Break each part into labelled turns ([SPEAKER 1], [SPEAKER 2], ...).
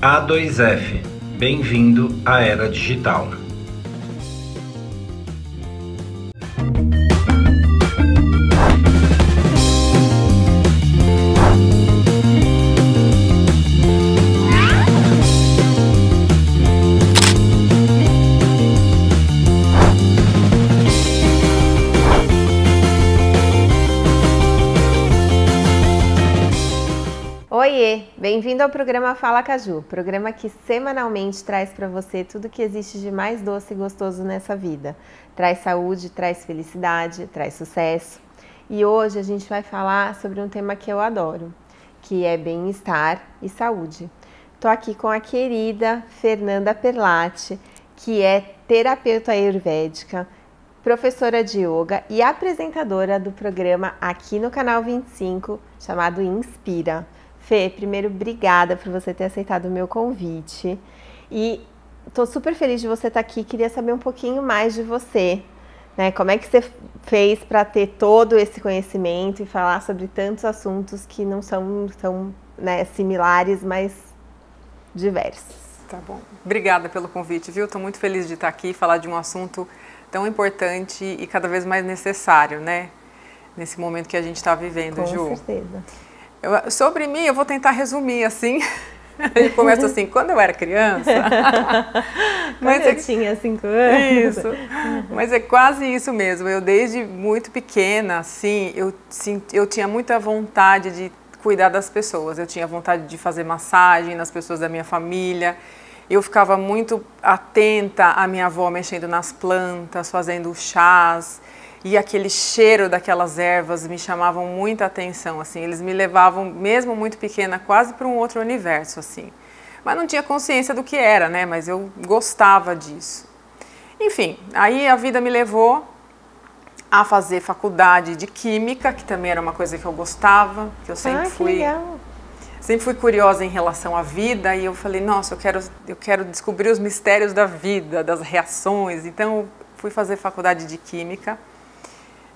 [SPEAKER 1] A2F, bem-vindo à era digital.
[SPEAKER 2] Oiê, bem-vindo ao programa Fala Caju, programa que semanalmente traz para você tudo que existe de mais doce e gostoso nessa vida. Traz saúde, traz felicidade, traz sucesso. E hoje a gente vai falar sobre um tema que eu adoro, que é bem-estar e saúde. Tô aqui com a querida Fernanda Perlatti, que é terapeuta ayurvédica, professora de yoga e apresentadora do programa aqui no Canal 25, chamado Inspira. Fê, primeiro, obrigada por você ter aceitado o meu convite e tô super feliz de você estar aqui. Queria saber um pouquinho mais de você, né? Como é que você fez para ter todo esse conhecimento e falar sobre tantos assuntos que não são tão, né, similares, mas diversos.
[SPEAKER 3] Tá bom. Obrigada pelo convite, viu? Tô muito feliz de estar aqui e falar de um assunto tão importante e cada vez mais necessário, né? Nesse momento que a gente está vivendo, Ju.
[SPEAKER 2] Com certeza.
[SPEAKER 3] Sobre mim, eu vou tentar resumir assim. Eu começo assim, quando eu era criança.
[SPEAKER 2] Mas eu tinha 5 anos.
[SPEAKER 3] Isso. Mas é quase isso mesmo. Eu desde muito pequena, assim, eu tinha muita vontade de cuidar das pessoas. Eu tinha vontade de fazer massagem nas pessoas da minha família. Eu ficava muito atenta à minha avó mexendo nas plantas, fazendo chás. E aquele cheiro daquelas ervas me chamavam muita atenção, assim, eles me levavam, mesmo muito pequena, quase para um outro universo, assim. Mas não tinha consciência do que era, né, mas eu gostava disso. Enfim, aí a vida me levou a fazer faculdade de Química, que também era uma coisa que eu gostava, que eu sempre fui curiosa em relação à vida, e eu falei, nossa, eu quero descobrir os mistérios da vida, das reações, então eu fui fazer faculdade de Química.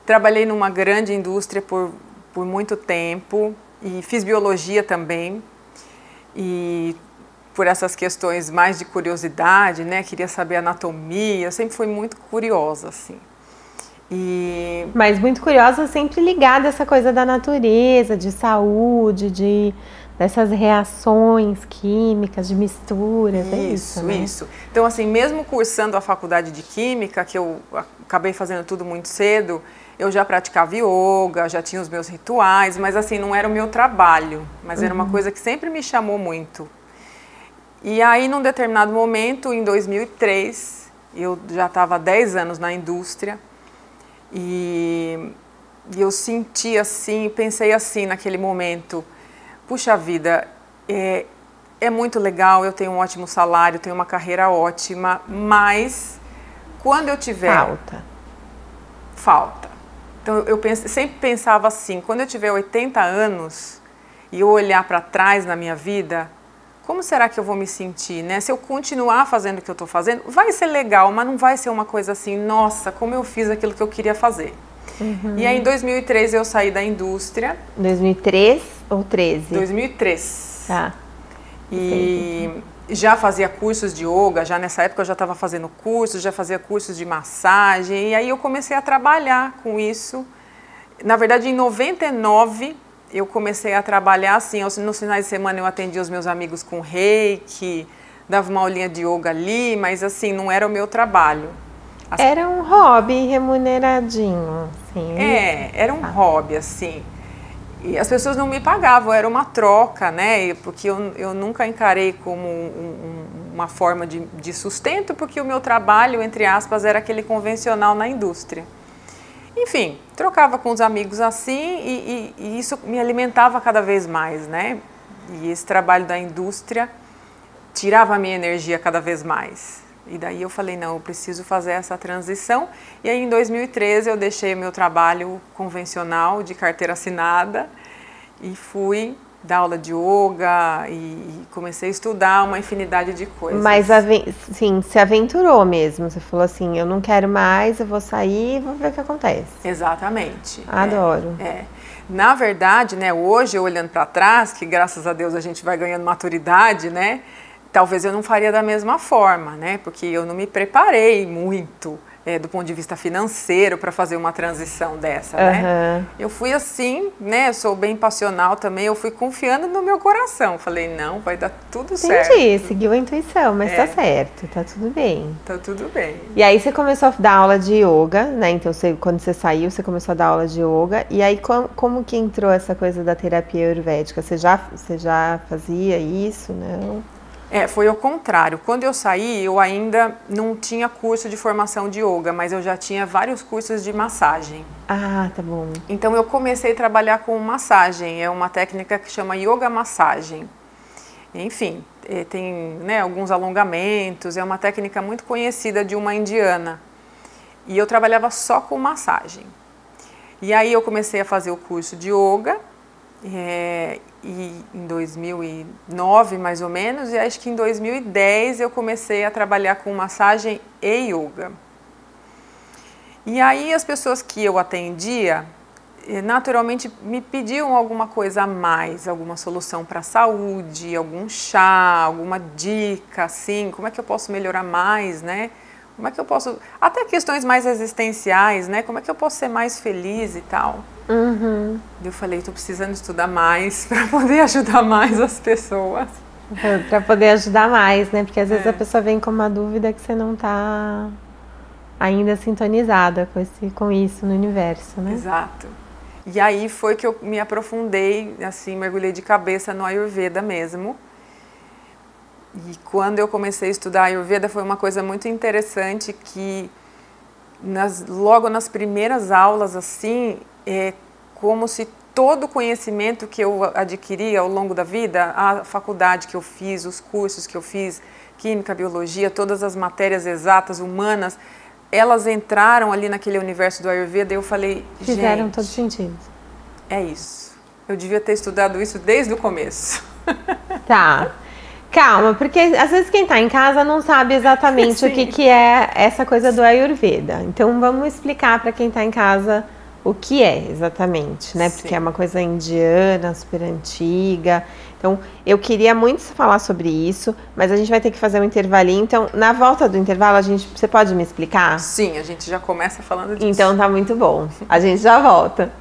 [SPEAKER 3] Trabalhei numa grande indústria por muito tempo e fiz biologia também. E por essas questões mais de curiosidade, né? Queria saber anatomia, eu sempre fui muito curiosa, assim.
[SPEAKER 2] Mas muito curiosa, sempre ligada a essa coisa da natureza, de saúde, dessas reações químicas, de misturas, é isso, né?
[SPEAKER 3] Isso. Então, assim, mesmo cursando a faculdade de Química, que eu acabei fazendo tudo muito cedo, eu já praticava yoga, já tinha os meus rituais, mas assim, não era o meu trabalho, mas era uma coisa que sempre me chamou muito. E aí, num determinado momento, em 2003, eu já estava há 10 anos na indústria e eu senti assim, pensei assim naquele momento, puxa vida, é muito legal, eu tenho um ótimo salário, tenho uma carreira ótima, mas quando eu tiver... Falta. Então, eu sempre pensava assim, quando eu tiver 80 anos e eu olhar para trás na minha vida, como será que eu vou me sentir, né? Se eu continuar fazendo o que eu estou fazendo, vai ser legal, mas não vai ser uma coisa assim, nossa, como eu fiz aquilo que eu queria fazer. E aí, em 2003, eu saí da indústria.
[SPEAKER 2] 2003 ou 13?
[SPEAKER 3] 2003.
[SPEAKER 2] Tá.
[SPEAKER 3] E já fazia cursos de yoga, já nessa época eu já estava fazendo cursos, já fazia cursos de massagem, e aí eu comecei a trabalhar com isso. Na verdade, em 99, eu comecei a trabalhar assim, nos finais de semana eu atendia os meus amigos com reiki, dava uma aulinha de yoga ali, mas assim, não era o meu trabalho.
[SPEAKER 2] Era um hobby remuneradinho, assim.
[SPEAKER 3] Era um hobby, assim. E as pessoas não me pagavam, era uma troca, né? Porque eu nunca encarei como uma forma de sustento, porque o meu trabalho, entre aspas, era aquele convencional na indústria. Enfim, trocava com os amigos assim e isso me alimentava cada vez mais, né? E esse trabalho da indústria tirava a minha energia cada vez mais. E daí eu falei, não, eu preciso fazer essa transição. E aí em 2013 eu deixei o meu trabalho convencional de carteira assinada e fui dar aula de yoga e comecei a estudar uma infinidade de coisas.
[SPEAKER 2] Mas, sim, se aventurou mesmo, você falou assim, eu não quero mais, eu vou sair e vou ver o que acontece.
[SPEAKER 3] Exatamente.
[SPEAKER 2] Adoro.
[SPEAKER 3] Na verdade, né, hoje, olhando para trás, que graças a Deus a gente vai ganhando maturidade, né, talvez eu não faria da mesma forma, né? Porque eu não me preparei muito do ponto de vista financeiro para fazer uma transição dessa, né? Eu fui assim, né? Eu sou bem passional também, eu fui confiando no meu coração. Falei, não, vai dar tudo certo.
[SPEAKER 2] Entendi, seguiu a intuição, mas tá certo, tá tudo bem.
[SPEAKER 3] Tá tudo bem.
[SPEAKER 2] E aí você começou a dar aula de yoga, né? Então quando você saiu, você começou a dar aula de yoga. E aí como que entrou essa coisa da terapia ayurvédica? Você já fazia isso, não?
[SPEAKER 3] Foi ao contrário. Quando eu saí, eu ainda não tinha curso de formação de yoga, mas eu já tinha vários cursos de massagem.
[SPEAKER 2] Ah, tá bom.
[SPEAKER 3] Então eu comecei a trabalhar com massagem, é uma técnica que chama yoga massagem. Enfim, tem, né, alguns alongamentos, é uma técnica muito conhecida de uma indiana. E eu trabalhava só com massagem. E aí eu comecei a fazer o curso de yoga, e em 2009 mais ou menos, e acho que em 2010 eu comecei a trabalhar com massagem e yoga. E aí as pessoas que eu atendia, naturalmente me pediam alguma coisa a mais, alguma solução para a saúde, algum chá, alguma dica, assim, como é que eu posso melhorar mais, né? Como é que eu posso, até questões mais existenciais, né? Como é que eu posso ser mais feliz e tal. Eu falei, estou precisando estudar mais para poder ajudar mais as pessoas.
[SPEAKER 2] Para poder ajudar mais, né? Porque às vezes a pessoa vem com uma dúvida que você não está ainda sintonizada com isso no universo, né?
[SPEAKER 3] Exato. E aí foi que eu me aprofundei, assim, mergulhei de cabeça no Ayurveda mesmo. E quando eu comecei a estudar Ayurveda foi uma coisa muito interessante que logo nas primeiras aulas, assim, é como se todo o conhecimento que eu adquiri ao longo da vida, a faculdade que eu fiz, os cursos que eu fiz, química, biologia, todas as matérias exatas, humanas, elas entraram ali naquele universo do Ayurveda e eu falei,
[SPEAKER 2] fizeram todo sentido.
[SPEAKER 3] É isso. Eu devia ter estudado isso desde o começo.
[SPEAKER 2] Tá. Calma, porque às vezes quem está em casa não sabe exatamente o que é essa coisa do Ayurveda. Então vamos explicar para quem está em casa o que é exatamente, né? Porque é uma coisa indiana, super antiga. Então eu queria muito falar sobre isso, mas a gente vai ter que fazer um intervalinho. Então na volta do intervalo você pode me explicar?
[SPEAKER 3] Sim, a gente já começa falando disso.
[SPEAKER 2] Então tá muito bom. A gente já volta.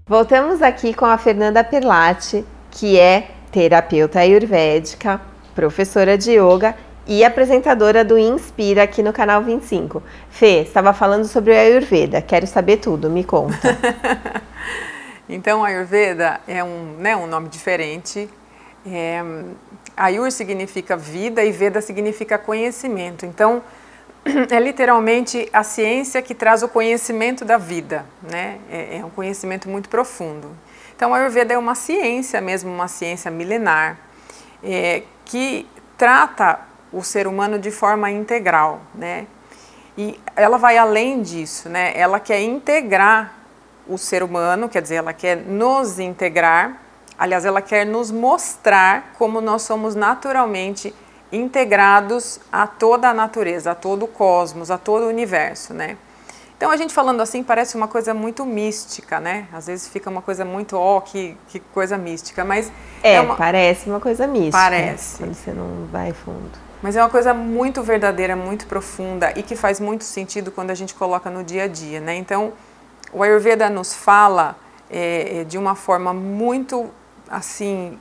[SPEAKER 2] Voltamos aqui com a Fernanda Perlatti, que é terapeuta ayurvédica, professora de yoga e apresentadora do Inspira aqui no canal 25. Fê, estava falando sobre o Ayurveda, quero saber tudo, me conta.
[SPEAKER 3] Então, Ayurveda é um nome diferente. Ayur significa vida e Veda significa conhecimento. Então, é literalmente a ciência que traz o conhecimento da vida, né? É um conhecimento muito profundo. Então, a Ayurveda é uma ciência mesmo, uma ciência milenar, que trata o ser humano de forma integral, né? E ela vai além disso, né? Ela quer integrar o ser humano, quer dizer, ela quer nos integrar, aliás, ela quer nos mostrar como nós somos naturalmente integrados a toda a natureza, a todo o cosmos, a todo o universo, né? Então, a gente falando assim parece uma coisa muito mística, né? Às vezes fica uma coisa muito, que coisa mística, mas...
[SPEAKER 2] parece uma coisa mística.
[SPEAKER 3] Parece.
[SPEAKER 2] Quando você não vai fundo.
[SPEAKER 3] Mas é uma coisa muito verdadeira, muito profunda e que faz muito sentido quando a gente coloca no dia a dia, né? Então, o Ayurveda nos fala de uma forma muito, assim,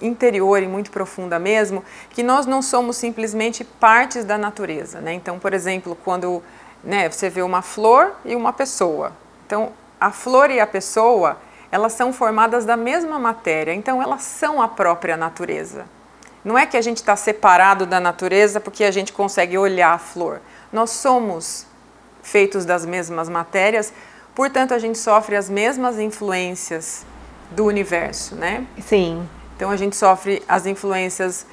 [SPEAKER 3] interior e muito profunda mesmo, que nós não somos simplesmente partes da natureza, né? Então, por exemplo, quando você vê uma flor e uma pessoa. Então, a flor e a pessoa, elas são formadas da mesma matéria, então elas são a própria natureza. Não é que a gente está separado da natureza porque a gente consegue olhar a flor. Nós somos feitos das mesmas matérias, portanto, a gente sofre as mesmas influências do universo, né?
[SPEAKER 2] Sim.
[SPEAKER 3] Então, a gente sofre as influências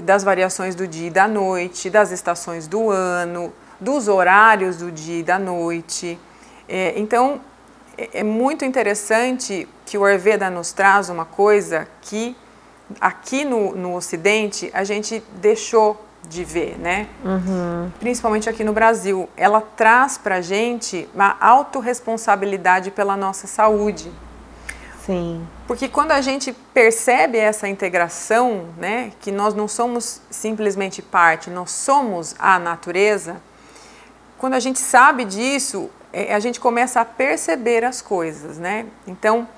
[SPEAKER 3] das variações do dia e da noite, das estações do ano, dos horários do dia e da noite. Então, é muito interessante que o Ayurveda nos traz uma coisa que aqui no Ocidente a gente deixou de ver, né? Principalmente aqui no Brasil. Ela traz pra gente uma autorresponsabilidade pela nossa saúde.
[SPEAKER 2] Sim.
[SPEAKER 3] Porque quando a gente percebe essa integração, né, que nós não somos simplesmente parte, nós somos a natureza, quando a gente sabe disso, a gente começa a perceber as coisas, né? Então,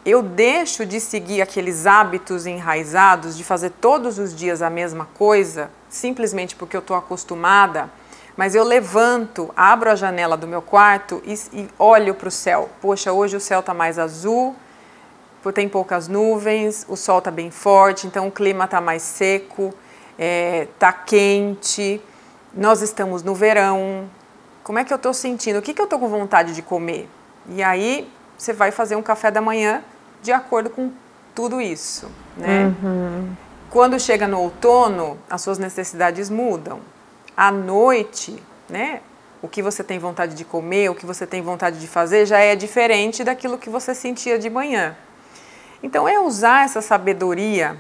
[SPEAKER 3] eu deixo de seguir aqueles hábitos enraizados de fazer todos os dias a mesma coisa, simplesmente porque eu estou acostumada, mas eu levanto, abro a janela do meu quarto e olho para o céu. Poxa, hoje o céu está mais azul, tem poucas nuvens, o sol está bem forte, então o clima está mais seco, está quente, nós estamos no verão. Como é que eu estou sentindo? O que eu estou com vontade de comer? E aí você vai fazer um café da manhã de acordo com tudo isso, né? Quando chega no outono, as suas necessidades mudam. À noite, né, o que você tem vontade de comer, o que você tem vontade de fazer já é diferente daquilo que você sentia de manhã. Então, é usar essa sabedoria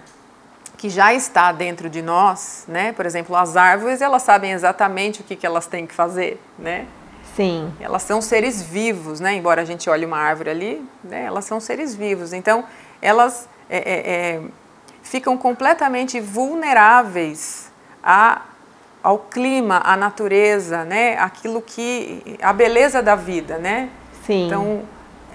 [SPEAKER 3] que já está dentro de nós, né? Por exemplo, as árvores, elas sabem exatamente o que elas têm que fazer, né?
[SPEAKER 2] Sim.
[SPEAKER 3] Elas são seres vivos, né? Embora a gente olhe uma árvore ali, né? Elas são seres vivos. Então, elas ficam completamente vulneráveis ao clima, à natureza, né? A beleza da vida, né?
[SPEAKER 2] Sim.
[SPEAKER 3] Então,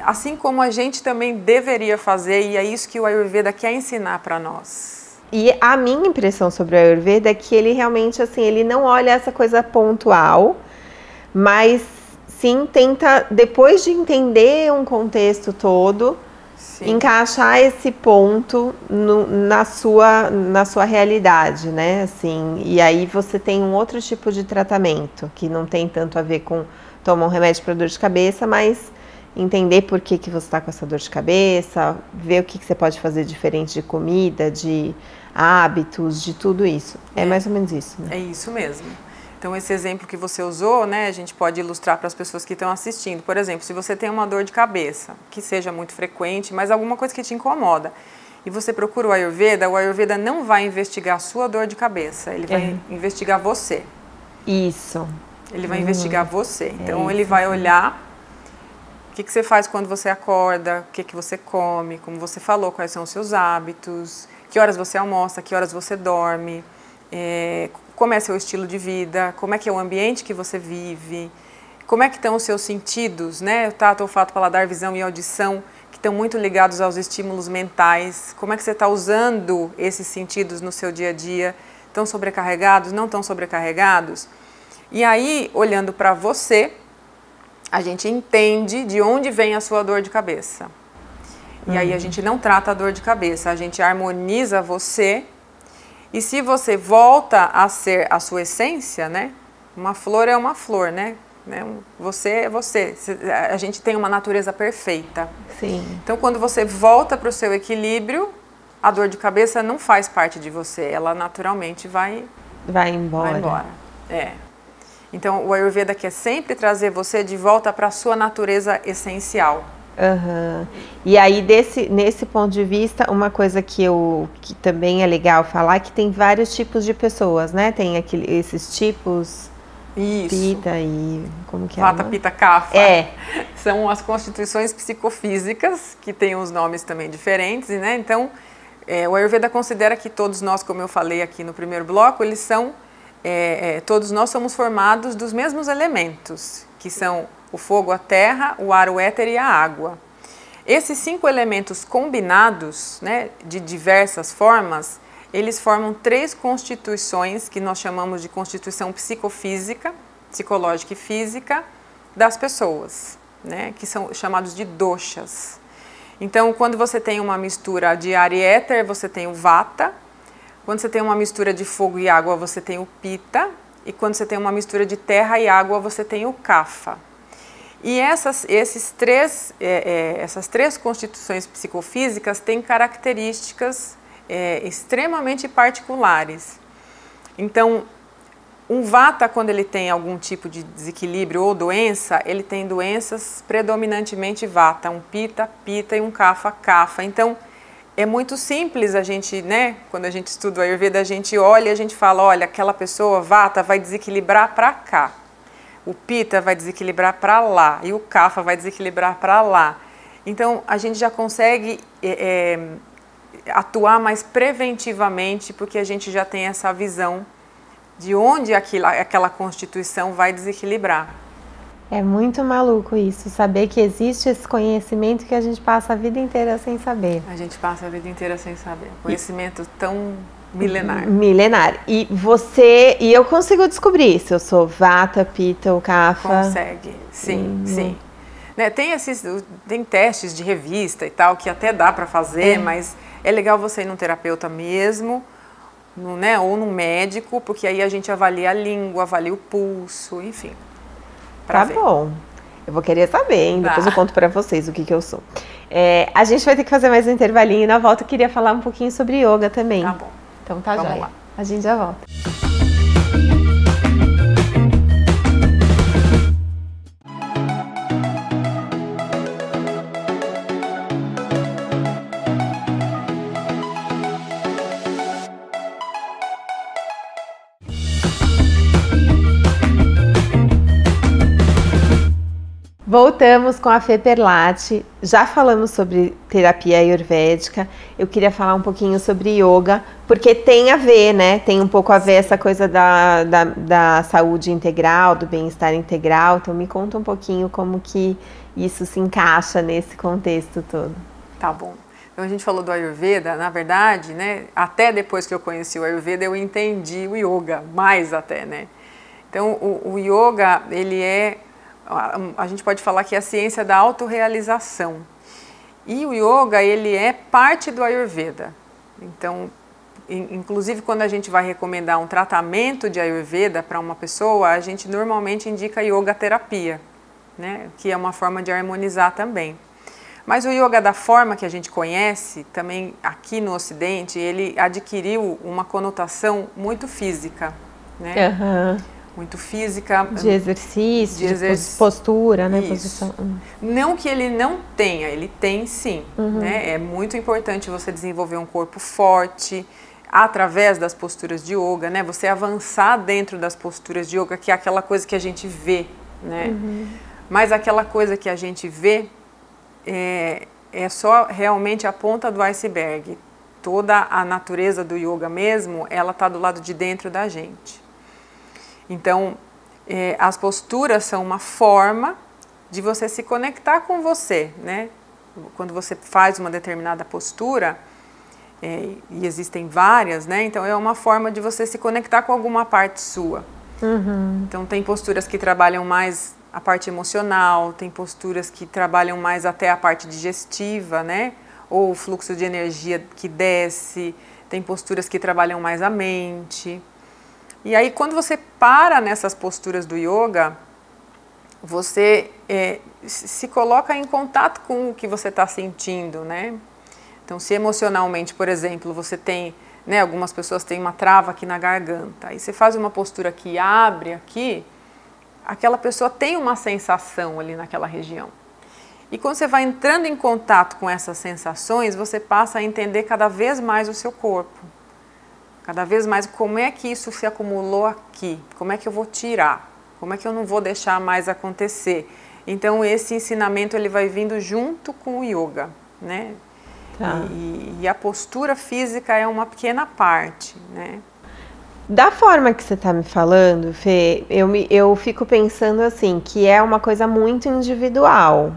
[SPEAKER 3] assim como a gente também deveria fazer, e é isso que o Ayurveda quer ensinar para nós.
[SPEAKER 2] E a minha impressão sobre o Ayurveda é que ele realmente, assim, ele não olha essa coisa pontual, mas sim tenta, depois de entender um contexto todo, encaixar esse ponto na sua realidade, né? Assim, e aí você tem um outro tipo de tratamento, que não tem tanto a ver com tomar um remédio para dor de cabeça, mas entender por que você está com essa dor de cabeça, ver o que você pode fazer diferente de comida, de hábitos, de tudo isso. É mais ou menos isso, né?
[SPEAKER 3] É isso mesmo. Então, esse exemplo que você usou, né, a gente pode ilustrar para as pessoas que estão assistindo. Por exemplo, se você tem uma dor de cabeça, que seja muito frequente, mas alguma coisa que te incomoda, e você procura o Ayurveda não vai investigar a sua dor de cabeça, ele vai investigar você.
[SPEAKER 2] Isso.
[SPEAKER 3] Ele vai investigar você. Então, ele vai olhar o que você faz quando você acorda, o que você come, como você falou, quais são os seus hábitos, que horas você almoça, que horas você dorme, como é seu estilo de vida, como é que é o ambiente que você vive, como é que estão os seus sentidos, né? O tato, olfato, paladar, visão e audição, que estão muito ligados aos estímulos mentais. Como é que você está usando esses sentidos no seu dia a dia? Estão sobrecarregados, não estão sobrecarregados? E aí, olhando para você, a gente entende de onde vem a sua dor de cabeça. E aí a gente não trata a dor de cabeça, a gente harmoniza você. E se você volta a ser a sua essência, né? Uma flor é uma flor, né? Você é você. A gente tem uma natureza perfeita.
[SPEAKER 2] Sim.
[SPEAKER 3] Então, quando você volta para o seu equilíbrio, a dor de cabeça não faz parte de você. Ela naturalmente vai
[SPEAKER 2] embora.
[SPEAKER 3] Vai embora. Então, o Ayurveda quer sempre trazer você de volta para a sua natureza essencial.
[SPEAKER 2] E aí, nesse ponto de vista, uma coisa que também é legal falar é que tem vários tipos de pessoas, né? Tem esses tipos,
[SPEAKER 3] isso.
[SPEAKER 2] Pita e... como que é?
[SPEAKER 3] Vata, Pita, Kapha. São as constituições psicofísicas, que têm os nomes também diferentes, né? Então, o Ayurveda considera que todos nós, como eu falei aqui no primeiro bloco, eles são... todos nós somos formados dos mesmos elementos, que são o fogo, a terra, o ar, o éter e a água. Esses 5 elementos combinados, né, de diversas formas, eles formam 3 constituições que nós chamamos de constituição psicofísica, psicológica e física das pessoas, né, que são chamados de doshas. Então, quando você tem uma mistura de ar e éter, você tem o Vata. Quando você tem uma mistura de fogo e água, você tem o Pita. E quando você tem uma mistura de terra e água, você tem o Kapha. E essas 3 constituições psicofísicas têm características extremamente particulares. Então, Um vata, quando ele tem algum tipo de desequilíbrio ou doença, ele tem doenças predominantemente vata, um pita, pita e um kapha, kapha. Então, é muito simples a gente, né, quando a gente estuda o Ayurveda, a gente olha e a gente fala, olha, aquela pessoa, vata, vai desequilibrar para cá. O pita vai desequilibrar para lá e o kapha vai desequilibrar para lá. Então, a gente já consegue atuar mais preventivamente, porque a gente já tem essa visão de onde aquela constituição vai desequilibrar.
[SPEAKER 2] É muito maluco isso, saber que existe esse conhecimento que a gente passa a vida inteira sem saber.
[SPEAKER 3] A gente passa a vida inteira sem saber. Conhecimento tão milenar.
[SPEAKER 2] Milenar. E eu consigo descobrir se eu sou vata, pita ou kapha?
[SPEAKER 3] Consegue, sim, sim. Né, tem testes de revista e tal, que até dá para fazer, mas é legal você ir num terapeuta mesmo, né, ou num médico, porque aí a gente avalia a língua, avalia o pulso, enfim.
[SPEAKER 2] Tá bom. Eu vou querer saber, hein? Depois eu conto pra vocês o que eu sou. A gente vai ter que fazer mais um intervalinho e na volta eu queria falar um pouquinho sobre yoga também.
[SPEAKER 3] Tá bom.
[SPEAKER 2] Então tá,
[SPEAKER 3] Vamos
[SPEAKER 2] joia.
[SPEAKER 3] lá.
[SPEAKER 2] A gente já volta. Voltamos com a Fê Perlatti, já falamos sobre terapia ayurvédica, eu queria falar um pouquinho sobre yoga, porque tem a ver, né? Tem um pouco a ver essa coisa da saúde integral, do bem-estar integral, então me conta um pouquinho como que isso se encaixa nesse contexto todo.
[SPEAKER 3] Tá bom. Então a gente falou do Ayurveda, na verdade, né? Até depois que eu conheci o Ayurveda, eu entendi o yoga, mais até, né? Então o yoga, ele a gente pode falar que é a ciência da autorrealização. E o yoga, ele é parte do Ayurveda. Então, inclusive quando a gente vai recomendar um tratamento de Ayurveda para uma pessoa, a gente normalmente indica yoga terapia, né? Que é uma forma de harmonizar também. Mas o yoga da forma que a gente conhece, também aqui no Ocidente, ele adquiriu uma conotação muito física, né?
[SPEAKER 2] Uhum.
[SPEAKER 3] Muito física.
[SPEAKER 2] De exercício, de postura, né? Posição.
[SPEAKER 3] Não que ele não tenha, ele tem sim. Né? É muito importante você desenvolver um corpo forte através das posturas de yoga, né? Você avançar dentro das posturas de yoga, que é aquela coisa que a gente vê, né? Mas aquela coisa que a gente vê é só realmente a ponta do iceberg. Toda a natureza do yoga mesmo, ela está do lado de dentro da gente. Então, as posturas são uma forma de você se conectar com você, né? Quando você faz uma determinada postura, e existem várias, né? Então, é uma forma de você se conectar com alguma parte sua. Então, tem posturas que trabalham mais a parte emocional, tem posturas que trabalham mais até a parte digestiva, né? Ou o fluxo de energia que desce, tem posturas que trabalham mais a mente. E aí, quando você para nessas posturas do yoga, você se coloca em contato com o que você está sentindo, né? Então, se emocionalmente, por exemplo, você tem, né, algumas pessoas têm uma trava aqui na garganta, aí você faz uma postura que abre aqui, aquela pessoa tem uma sensação ali naquela região. E quando você vai entrando em contato com essas sensações, você passa a entender cada vez mais o seu corpo. Cada vez mais como é que isso se acumulou aqui, como é que eu vou tirar, como é que eu não vou deixar mais acontecer. Então esse ensinamento ele vai vindo junto com o yoga, né? Tá. E a postura física é uma pequena parte, né?
[SPEAKER 2] Da forma que você está me falando, Fê, eu fico pensando assim, que é uma coisa muito individual.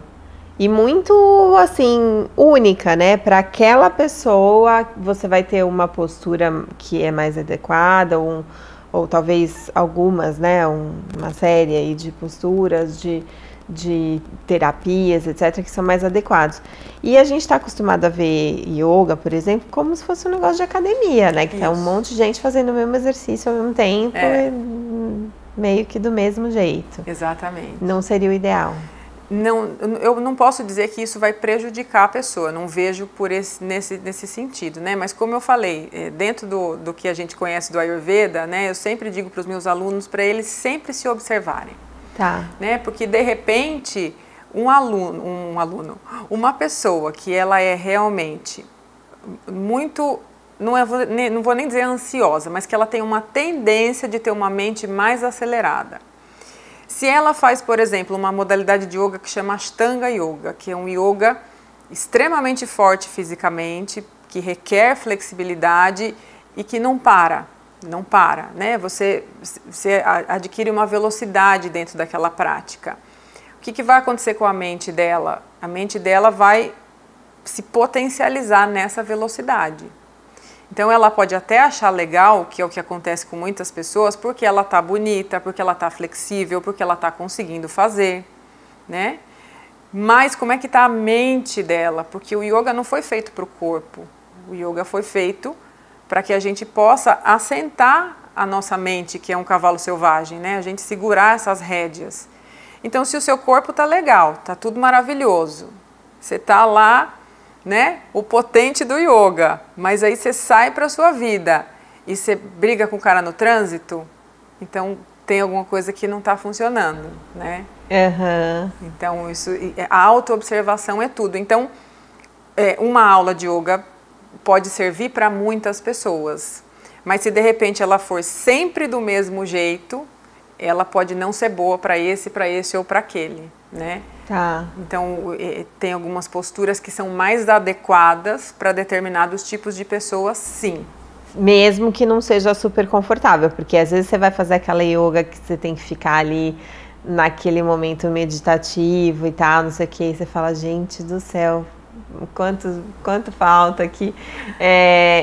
[SPEAKER 2] E muito, assim, única, né? Para aquela pessoa, você vai ter uma postura que é mais adequada, ou talvez algumas, né? Uma série aí de posturas, de terapias, etc., que são mais adequados. E a gente está acostumado a ver yoga, por exemplo, como se fosse um negócio de academia, né? Que tá um monte de gente fazendo o mesmo exercício ao mesmo tempo, meio que do mesmo jeito.
[SPEAKER 3] Exatamente.
[SPEAKER 2] Não seria o ideal.
[SPEAKER 3] eu não posso dizer que isso vai prejudicar a pessoa, não vejo nesse sentido, né? Mas como eu falei, dentro do que a gente conhece do Ayurveda, né, eu sempre digo para os meus alunos para eles sempre se observarem.
[SPEAKER 2] Tá.
[SPEAKER 3] Né? Porque de repente uma pessoa que ela é realmente muito, não vou nem dizer ansiosa, mas que ela tem uma tendência de ter uma mente mais acelerada. Se ela faz, por exemplo, uma modalidade de yoga que chama Ashtanga Yoga, que é um yoga extremamente forte fisicamente, que requer flexibilidade e que não para, né? Você adquire uma velocidade dentro daquela prática. O que vai acontecer com a mente dela? A mente dela vai se potencializar nessa velocidade. Então ela pode até achar legal, que é o que acontece com muitas pessoas, porque ela está bonita, porque ela está flexível, porque ela está conseguindo fazer, né? Mas como é que está a mente dela? Porque o yoga não foi feito para o corpo, o yoga foi feito para que a gente possa assentar a nossa mente, que é um cavalo selvagem, né? A gente segurar essas rédeas. Então se o seu corpo está legal, está tudo maravilhoso, você está lá, né, o potente do yoga, mas aí você sai para a sua vida e você briga com o cara no trânsito, então tem alguma coisa que não está funcionando, né?
[SPEAKER 2] Uhum.
[SPEAKER 3] Então a autoobservação é tudo. Então uma aula de yoga pode servir para muitas pessoas, mas se de repente ela for sempre do mesmo jeito, ela pode não ser boa para esse ou para aquele, né?
[SPEAKER 2] Tá.
[SPEAKER 3] Então, tem algumas posturas que são mais adequadas para determinados tipos de pessoas, sim.
[SPEAKER 2] Mesmo que não seja super confortável, porque às vezes você vai fazer aquela yoga que você tem que ficar ali naquele momento meditativo e tal, não sei o que, e você fala, gente do céu, quanto falta aqui.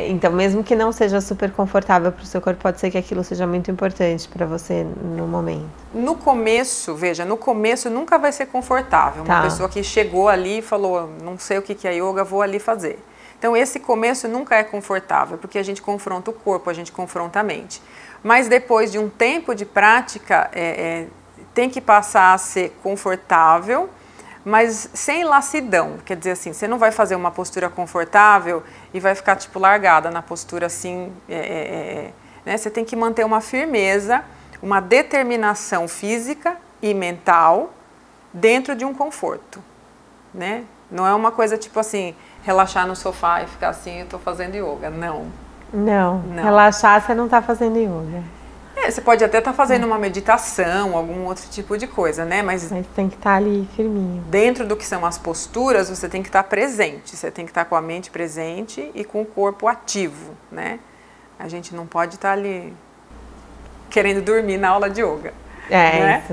[SPEAKER 2] Então, mesmo que não seja super confortável para o seu corpo, pode ser que aquilo seja muito importante para você no momento.
[SPEAKER 3] No começo, veja, no começo nunca vai ser confortável. Uma pessoa que chegou ali e falou, não sei o que é yoga, vou ali fazer. Então, esse começo nunca é confortável, porque a gente confronta o corpo, a gente confronta a mente. Mas depois de um tempo de prática, tem que passar a ser confortável, mas sem lassidão, quer dizer assim, você não vai fazer uma postura confortável e vai ficar tipo largada na postura assim, né? Você tem que manter uma firmeza, uma determinação física e mental dentro de um conforto, né? Não é uma coisa tipo assim, relaxar no sofá e ficar assim, eu estou fazendo yoga, não.
[SPEAKER 2] Não, relaxar você não está fazendo yoga.
[SPEAKER 3] Você pode até estar fazendo uma meditação, algum outro tipo de coisa, né? Mas
[SPEAKER 2] tem que estar ali firminho.
[SPEAKER 3] Dentro do que são as posturas, você tem que estar presente. Você tem que estar com a mente presente e com o corpo ativo, né? A gente não pode estar ali querendo dormir na aula de yoga. Né?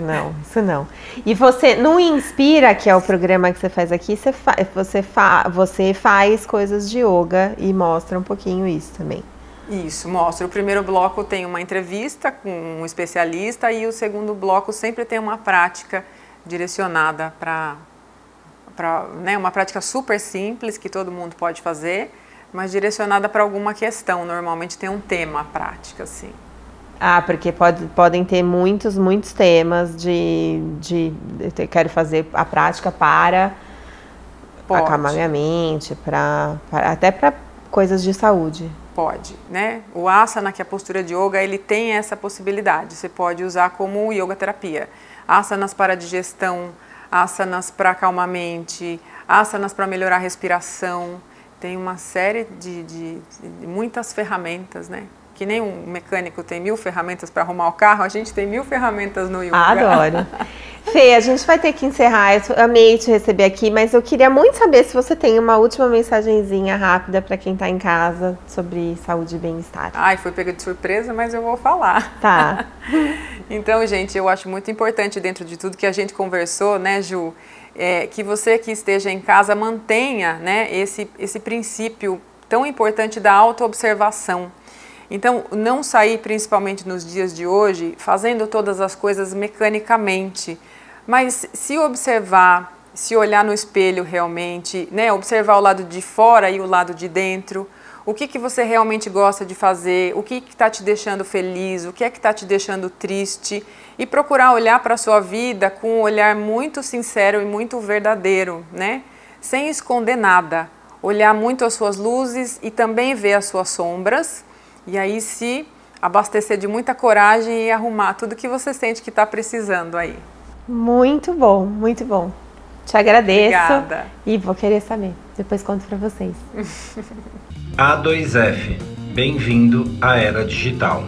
[SPEAKER 2] Isso não. E você, no Inspira, que é o programa que você faz aqui, você faz coisas de yoga e mostra um pouquinho isso também.
[SPEAKER 3] Isso, mostra. O primeiro bloco tem uma entrevista com um especialista e o segundo bloco sempre tem uma prática direcionada para né, uma prática super simples que todo mundo pode fazer, mas direcionada para alguma questão. Normalmente tem um tema a prática, assim.
[SPEAKER 2] Ah, porque podem ter muitos temas eu quero fazer a prática para acalmar minha mente, até para coisas de saúde.
[SPEAKER 3] Pode, né? O asana, que é a postura de yoga, ele tem essa possibilidade. Você pode usar como yoga terapia. Asanas para digestão, asanas para acalmar a mente, asanas para melhorar a respiração. Tem uma série de muitas ferramentas, né? Que nem um mecânico tem 1000 ferramentas para arrumar o carro, a gente tem 1000 ferramentas no yoga.
[SPEAKER 2] Adoro. Fê, a gente vai ter que encerrar. Eu amei te receber aqui, mas eu queria muito saber se você tem uma última mensagenzinha rápida para quem está em casa sobre saúde e bem-estar.
[SPEAKER 3] Ai, foi pega de surpresa, mas eu vou falar.
[SPEAKER 2] Tá.
[SPEAKER 3] Então, gente, eu acho muito importante dentro de tudo que a gente conversou, né, Ju, que você que esteja em casa mantenha, né, esse princípio tão importante da autoobservação. Então, não sair, principalmente nos dias de hoje, fazendo todas as coisas mecanicamente, mas se observar, se olhar no espelho realmente, né, observar o lado de fora e o lado de dentro, o que você realmente gosta de fazer, o que está te deixando feliz, o que é que está te deixando triste, e procurar olhar para a sua vida com um olhar muito sincero e muito verdadeiro, né? Sem esconder nada. Olhar muito as suas luzes e também ver as suas sombras, e aí se abastecer de muita coragem e arrumar tudo que você sente que está precisando aí.
[SPEAKER 2] Muito bom, muito bom. Te agradeço.
[SPEAKER 3] Obrigada.
[SPEAKER 2] E vou querer saber. Depois conto para vocês.
[SPEAKER 1] A2F. Bem-vindo à Era Digital.